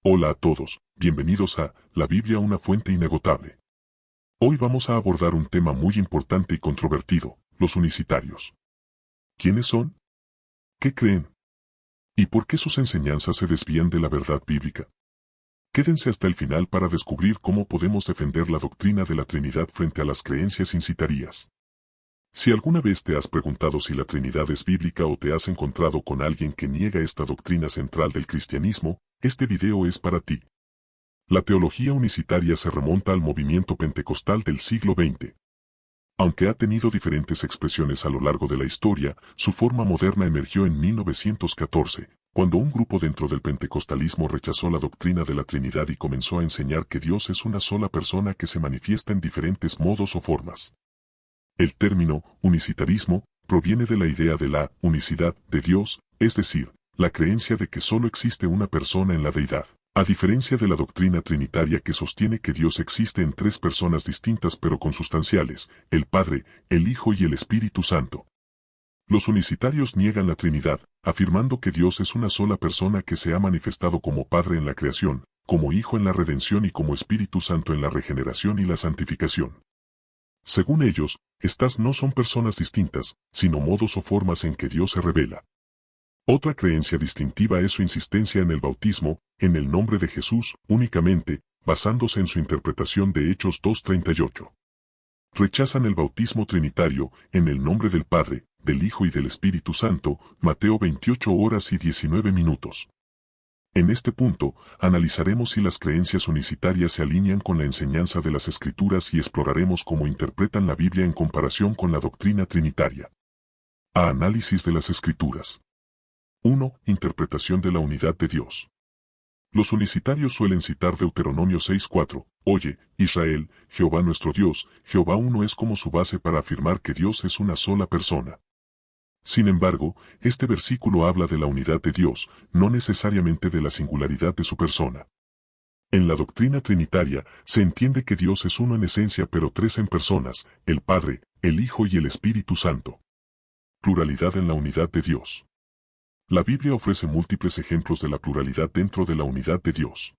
Hola a todos, bienvenidos a La Biblia, una fuente inagotable. Hoy vamos a abordar un tema muy importante y controvertido, los unicitarios. ¿Quiénes son? ¿Qué creen? ¿Y por qué sus enseñanzas se desvían de la verdad bíblica? Quédense hasta el final para descubrir cómo podemos defender la doctrina de la Trinidad frente a las creencias incitarias. Si alguna vez te has preguntado si la Trinidad es bíblica o te has encontrado con alguien que niega esta doctrina central del cristianismo, este video es para ti. La teología unicitaria se remonta al movimiento pentecostal del siglo XX. Aunque ha tenido diferentes expresiones a lo largo de la historia, su forma moderna emergió en 1914, cuando un grupo dentro del pentecostalismo rechazó la doctrina de la Trinidad y comenzó a enseñar que Dios es una sola persona que se manifiesta en diferentes modos o formas. El término unicitarismo proviene de la idea de la unicidad de Dios, es decir, la creencia de que solo existe una persona en la deidad. A diferencia de la doctrina trinitaria que sostiene que Dios existe en tres personas distintas pero consustanciales, el Padre, el Hijo y el Espíritu Santo. Los unicitarios niegan la Trinidad, afirmando que Dios es una sola persona que se ha manifestado como Padre en la creación, como Hijo en la redención y como Espíritu Santo en la regeneración y la santificación. Según ellos, estas no son personas distintas, sino modos o formas en que Dios se revela. Otra creencia distintiva es su insistencia en el bautismo, en el nombre de Jesús, únicamente, basándose en su interpretación de Hechos 2:38. Rechazan el bautismo trinitario, en el nombre del Padre, del Hijo y del Espíritu Santo, Mateo 28:19. En este punto, analizaremos si las creencias unicitarias se alinean con la enseñanza de las Escrituras y exploraremos cómo interpretan la Biblia en comparación con la doctrina trinitaria. A análisis de las Escrituras. 1. Interpretación de la unidad de Dios. Los unicitarios suelen citar Deuteronomio 6:4, Oye, Israel, Jehová nuestro Dios, Jehová uno es como su base para afirmar que Dios es una sola persona. Sin embargo, este versículo habla de la unidad de Dios, no necesariamente de la singularidad de su persona. En la doctrina trinitaria, se entiende que Dios es uno en esencia pero tres en personas, el Padre, el Hijo y el Espíritu Santo. Pluralidad en la unidad de Dios. La Biblia ofrece múltiples ejemplos de la pluralidad dentro de la unidad de Dios.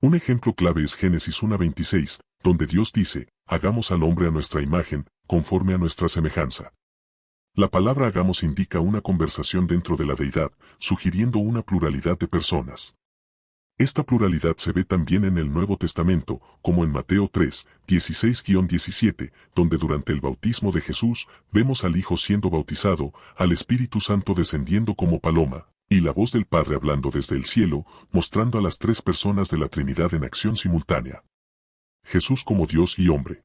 Un ejemplo clave es Génesis 1:26, donde Dios dice, hagamos al hombre a nuestra imagen, conforme a nuestra semejanza. La palabra hagamos indica una conversación dentro de la deidad, sugiriendo una pluralidad de personas. Esta pluralidad se ve también en el Nuevo Testamento, como en Mateo 3:16-17, donde durante el bautismo de Jesús, vemos al Hijo siendo bautizado, al Espíritu Santo descendiendo como paloma, y la voz del Padre hablando desde el cielo, mostrando a las tres personas de la Trinidad en acción simultánea. Jesús como Dios y hombre.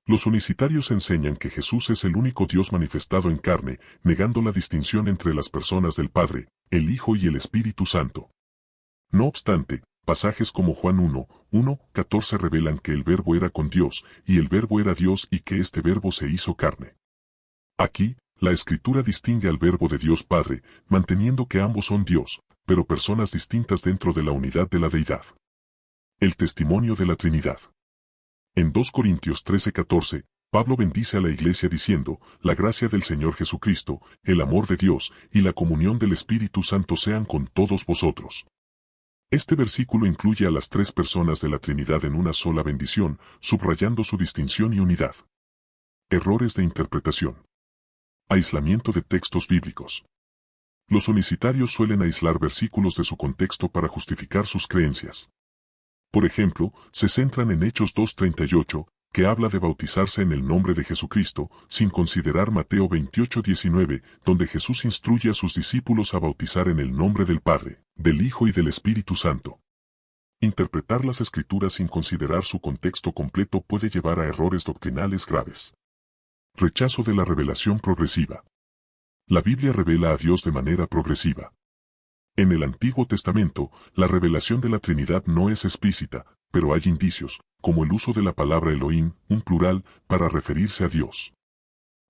Los unicitarios enseñan que Jesús es el único Dios manifestado en carne, negando la distinción entre las personas del Padre, el Hijo y el Espíritu Santo. No obstante, pasajes como Juan 1:14 revelan que el Verbo era con Dios, y el Verbo era Dios y que este Verbo se hizo carne. Aquí, la Escritura distingue al Verbo de Dios Padre, manteniendo que ambos son Dios, pero personas distintas dentro de la unidad de la deidad. El testimonio de la Trinidad. En 2 Corintios 13:14, Pablo bendice a la iglesia diciendo, la gracia del Señor Jesucristo, el amor de Dios y la comunión del Espíritu Santo sean con todos vosotros. Este versículo incluye a las tres personas de la Trinidad en una sola bendición, subrayando su distinción y unidad. Errores de interpretación. Aislamiento de textos bíblicos. Los unicitarios suelen aislar versículos de su contexto para justificar sus creencias. Por ejemplo, se centran en Hechos 2:38, que habla de bautizarse en el nombre de Jesucristo, sin considerar Mateo 28:19, donde Jesús instruye a sus discípulos a bautizar en el nombre del Padre, del Hijo y del Espíritu Santo. Interpretar las Escrituras sin considerar su contexto completo puede llevar a errores doctrinales graves. Rechazo de la revelación progresiva. La Biblia revela a Dios de manera progresiva. En el Antiguo Testamento, la revelación de la Trinidad no es explícita, pero hay indicios, como el uso de la palabra Elohim, un plural, para referirse a Dios.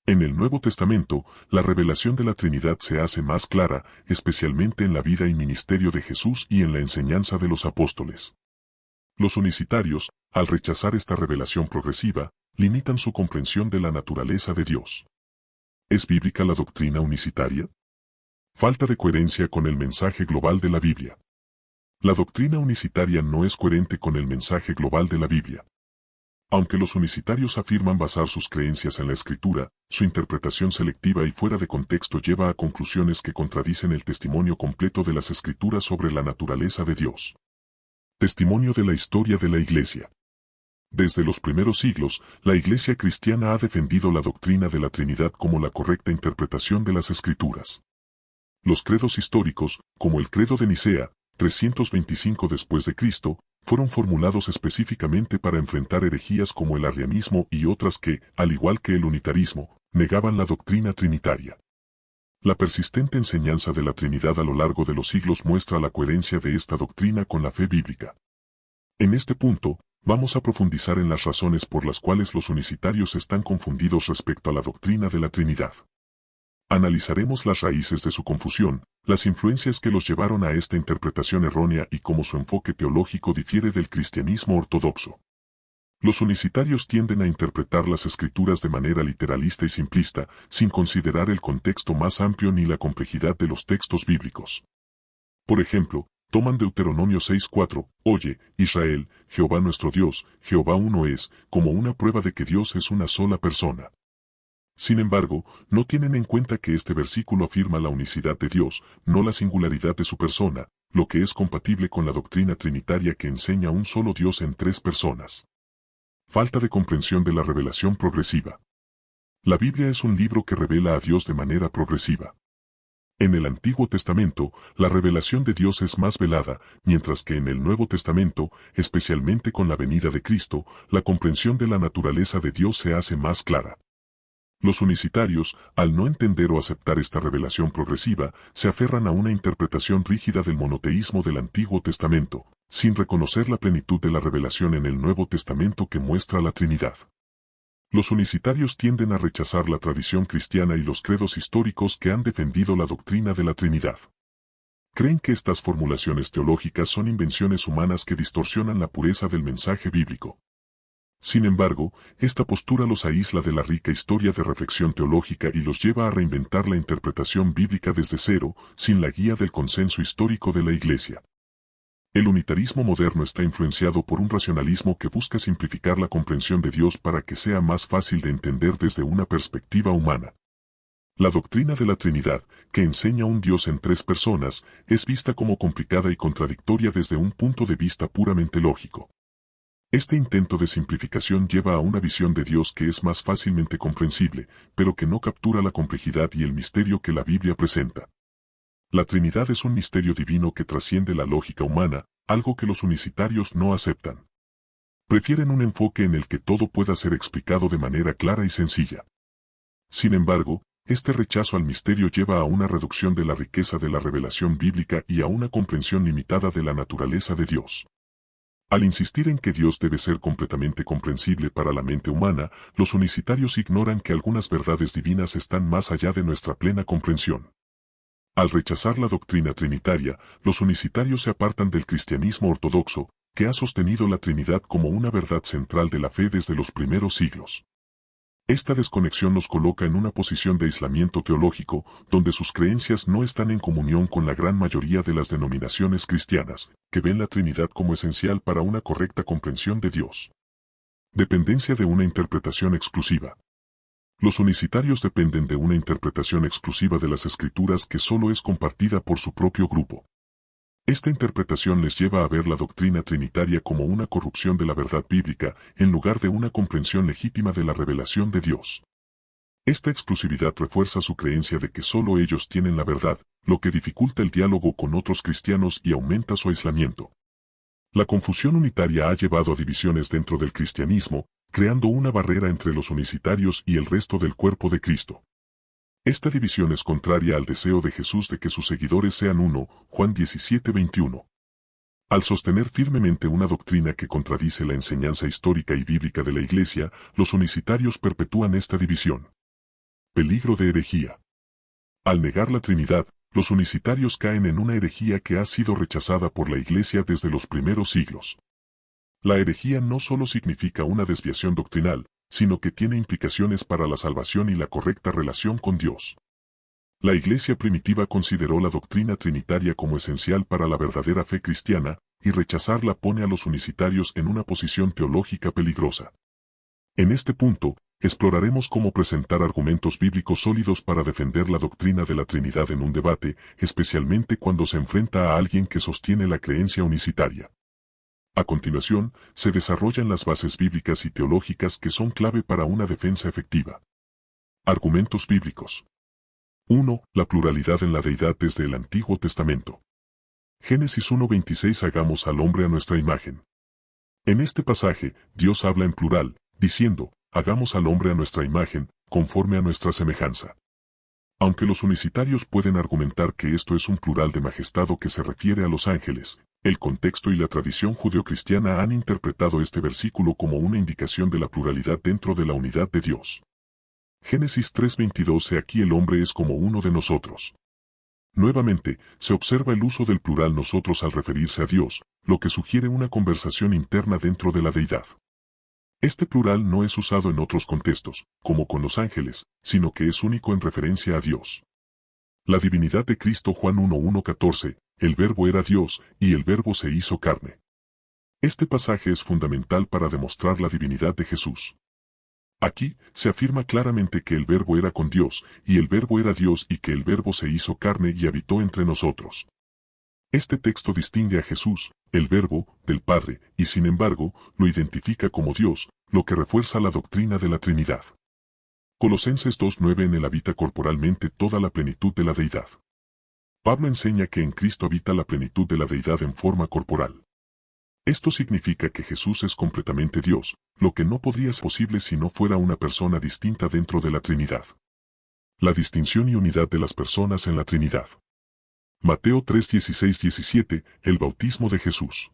En el Nuevo Testamento, la revelación de la Trinidad se hace más clara, especialmente en la vida y ministerio de Jesús y en la enseñanza de los apóstoles. Los unicitarios, al rechazar esta revelación progresiva, limitan su comprensión de la naturaleza de Dios. ¿Es bíblica la doctrina unicitaria? Falta de coherencia con el mensaje global de la Biblia. La doctrina unicitaria no es coherente con el mensaje global de la Biblia. Aunque los unicitarios afirman basar sus creencias en la Escritura, su interpretación selectiva y fuera de contexto lleva a conclusiones que contradicen el testimonio completo de las Escrituras sobre la naturaleza de Dios. Testimonio de la historia de la Iglesia. Desde los primeros siglos, la Iglesia cristiana ha defendido la doctrina de la Trinidad como la correcta interpretación de las Escrituras. Los credos históricos, como el Credo de Nicea, 325 después de Cristo, fueron formulados específicamente para enfrentar herejías como el arrianismo y otras que, al igual que el unitarismo, negaban la doctrina trinitaria. La persistente enseñanza de la Trinidad a lo largo de los siglos muestra la coherencia de esta doctrina con la fe bíblica. En este punto, vamos a profundizar en las razones por las cuales los unicitarios están confundidos respecto a la doctrina de la Trinidad. Analizaremos las raíces de su confusión, las influencias que los llevaron a esta interpretación errónea y cómo su enfoque teológico difiere del cristianismo ortodoxo. Los unicitarios tienden a interpretar las escrituras de manera literalista y simplista, sin considerar el contexto más amplio ni la complejidad de los textos bíblicos. Por ejemplo, toman Deuteronomio 6:4, Oye, Israel, Jehová nuestro Dios, Jehová uno es, como una prueba de que Dios es una sola persona. Sin embargo, no tienen en cuenta que este versículo afirma la unicidad de Dios, no la singularidad de su persona, lo que es compatible con la doctrina trinitaria que enseña un solo Dios en tres personas. Falta de comprensión de la revelación progresiva. La Biblia es un libro que revela a Dios de manera progresiva. En el Antiguo Testamento, la revelación de Dios es más velada, mientras que en el Nuevo Testamento, especialmente con la venida de Cristo, la comprensión de la naturaleza de Dios se hace más clara. Los unicitarios, al no entender o aceptar esta revelación progresiva, se aferran a una interpretación rígida del monoteísmo del Antiguo Testamento, sin reconocer la plenitud de la revelación en el Nuevo Testamento que muestra la Trinidad. Los unicitarios tienden a rechazar la tradición cristiana y los credos históricos que han defendido la doctrina de la Trinidad. Creen que estas formulaciones teológicas son invenciones humanas que distorsionan la pureza del mensaje bíblico. Sin embargo, esta postura los aísla de la rica historia de reflexión teológica y los lleva a reinventar la interpretación bíblica desde cero, sin la guía del consenso histórico de la Iglesia. El unitarismo moderno está influenciado por un racionalismo que busca simplificar la comprensión de Dios para que sea más fácil de entender desde una perspectiva humana. La doctrina de la Trinidad, que enseña un Dios en tres personas, es vista como complicada y contradictoria desde un punto de vista puramente lógico. Este intento de simplificación lleva a una visión de Dios que es más fácilmente comprensible, pero que no captura la complejidad y el misterio que la Biblia presenta. La Trinidad es un misterio divino que trasciende la lógica humana, algo que los unicitarios no aceptan. Prefieren un enfoque en el que todo pueda ser explicado de manera clara y sencilla. Sin embargo, este rechazo al misterio lleva a una reducción de la riqueza de la revelación bíblica y a una comprensión limitada de la naturaleza de Dios. Al insistir en que Dios debe ser completamente comprensible para la mente humana, los unicitarios ignoran que algunas verdades divinas están más allá de nuestra plena comprensión. Al rechazar la doctrina trinitaria, los unicitarios se apartan del cristianismo ortodoxo, que ha sostenido la Trinidad como una verdad central de la fe desde los primeros siglos. Esta desconexión los coloca en una posición de aislamiento teológico, donde sus creencias no están en comunión con la gran mayoría de las denominaciones cristianas, que ven la Trinidad como esencial para una correcta comprensión de Dios. Dependencia de una interpretación exclusiva. Los unicitarios dependen de una interpretación exclusiva de las Escrituras que solo es compartida por su propio grupo. Esta interpretación les lleva a ver la doctrina trinitaria como una corrupción de la verdad bíblica, en lugar de una comprensión legítima de la revelación de Dios. Esta exclusividad refuerza su creencia de que solo ellos tienen la verdad, lo que dificulta el diálogo con otros cristianos y aumenta su aislamiento. La confusión unitaria ha llevado a divisiones dentro del cristianismo, creando una barrera entre los unicitarios y el resto del cuerpo de Cristo. Esta división es contraria al deseo de Jesús de que sus seguidores sean uno, Juan 17:21. Al sostener firmemente una doctrina que contradice la enseñanza histórica y bíblica de la Iglesia, los unicitarios perpetúan esta división. Peligro de herejía. Al negar la Trinidad, los unicitarios caen en una herejía que ha sido rechazada por la Iglesia desde los primeros siglos. La herejía no solo significa una desviación doctrinal, sino que tiene implicaciones para la salvación y la correcta relación con Dios. La Iglesia primitiva consideró la doctrina trinitaria como esencial para la verdadera fe cristiana, y rechazarla pone a los unicitarios en una posición teológica peligrosa. En este punto, exploraremos cómo presentar argumentos bíblicos sólidos para defender la doctrina de la Trinidad en un debate, especialmente cuando se enfrenta a alguien que sostiene la creencia unicitaria. A continuación, se desarrollan las bases bíblicas y teológicas que son clave para una defensa efectiva. Argumentos bíblicos. 1. La pluralidad en la deidad desde el Antiguo Testamento. Génesis 1:26. Hagamos al hombre a nuestra imagen. En este pasaje, Dios habla en plural, diciendo, hagamos al hombre a nuestra imagen, conforme a nuestra semejanza. Aunque los unicitarios pueden argumentar que esto es un plural de majestad que se refiere a los ángeles, el contexto y la tradición judeocristiana han interpretado este versículo como una indicación de la pluralidad dentro de la unidad de Dios. Génesis 3:22. He aquí el hombre es como uno de nosotros. Nuevamente, se observa el uso del plural nosotros al referirse a Dios, lo que sugiere una conversación interna dentro de la deidad. Este plural no es usado en otros contextos, como con los ángeles, sino que es único en referencia a Dios. La divinidad de Cristo. Juan 1:14, el Verbo era Dios, y el Verbo se hizo carne. Este pasaje es fundamental para demostrar la divinidad de Jesús. Aquí, se afirma claramente que el Verbo era con Dios, y el Verbo era Dios y que el Verbo se hizo carne y habitó entre nosotros. Este texto distingue a Jesús, el Verbo, del Padre, y sin embargo, lo identifica como Dios, lo que refuerza la doctrina de la Trinidad. Colosenses 2:9. En él habita corporalmente toda la plenitud de la deidad. Pablo enseña que en Cristo habita la plenitud de la deidad en forma corporal. Esto significa que Jesús es completamente Dios, lo que no podría ser posible si no fuera una persona distinta dentro de la Trinidad. La distinción y unidad de las personas en la Trinidad. Mateo 3:16-17, el bautismo de Jesús.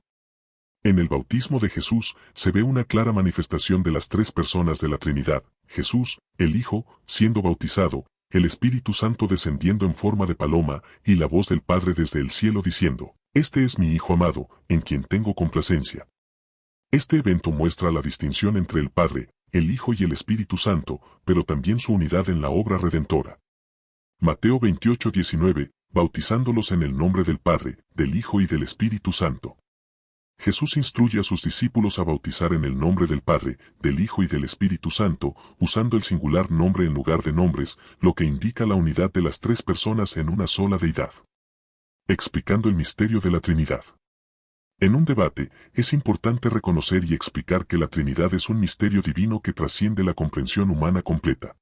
En el bautismo de Jesús se ve una clara manifestación de las tres personas de la Trinidad, Jesús, el Hijo, siendo bautizado, el Espíritu Santo descendiendo en forma de paloma, y la voz del Padre desde el cielo diciendo, este es mi Hijo amado, en quien tengo complacencia. Este evento muestra la distinción entre el Padre, el Hijo y el Espíritu Santo, pero también su unidad en la obra redentora. Mateo 28:19, bautizándolos en el nombre del Padre, del Hijo y del Espíritu Santo. Jesús instruye a sus discípulos a bautizar en el nombre del Padre, del Hijo y del Espíritu Santo, usando el singular nombre en lugar de nombres, lo que indica la unidad de las tres personas en una sola deidad. Explicando el misterio de la Trinidad. En un debate, es importante reconocer y explicar que la Trinidad es un misterio divino que trasciende la comprensión humana completa.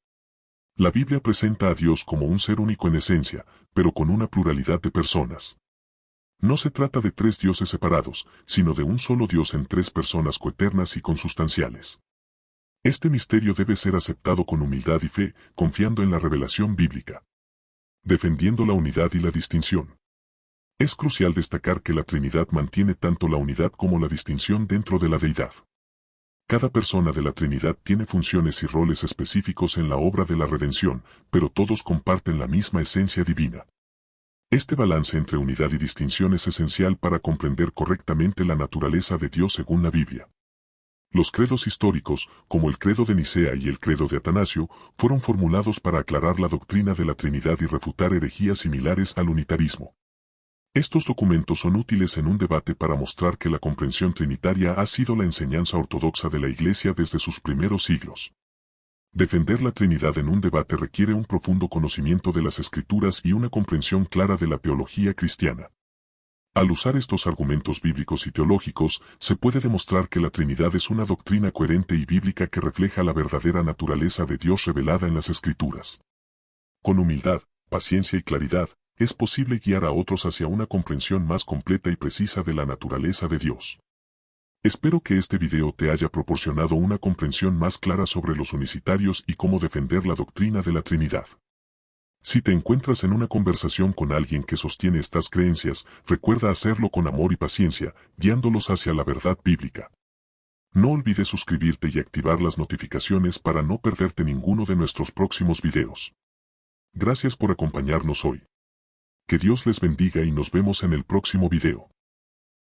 La Biblia presenta a Dios como un ser único en esencia, pero con una pluralidad de personas. No se trata de tres dioses separados, sino de un solo Dios en tres personas coeternas y consustanciales. Este misterio debe ser aceptado con humildad y fe, confiando en la revelación bíblica. Defendiendo la unidad y la distinción. Es crucial destacar que la Trinidad mantiene tanto la unidad como la distinción dentro de la deidad. Cada persona de la Trinidad tiene funciones y roles específicos en la obra de la redención, pero todos comparten la misma esencia divina. Este balance entre unidad y distinción es esencial para comprender correctamente la naturaleza de Dios según la Biblia. Los credos históricos, como el credo de Nicea y el credo de Atanasio, fueron formulados para aclarar la doctrina de la Trinidad y refutar herejías similares al unitarismo. Estos documentos son útiles en un debate para mostrar que la comprensión trinitaria ha sido la enseñanza ortodoxa de la Iglesia desde sus primeros siglos. Defender la Trinidad en un debate requiere un profundo conocimiento de las Escrituras y una comprensión clara de la teología cristiana. Al usar estos argumentos bíblicos y teológicos, se puede demostrar que la Trinidad es una doctrina coherente y bíblica que refleja la verdadera naturaleza de Dios revelada en las Escrituras. Con humildad, paciencia y claridad, es posible guiar a otros hacia una comprensión más completa y precisa de la naturaleza de Dios. Espero que este video te haya proporcionado una comprensión más clara sobre los unicitarios y cómo defender la doctrina de la Trinidad. Si te encuentras en una conversación con alguien que sostiene estas creencias, recuerda hacerlo con amor y paciencia, guiándolos hacia la verdad bíblica. No olvides suscribirte y activar las notificaciones para no perderte ninguno de nuestros próximos videos. Gracias por acompañarnos hoy. Que Dios les bendiga y nos vemos en el próximo video.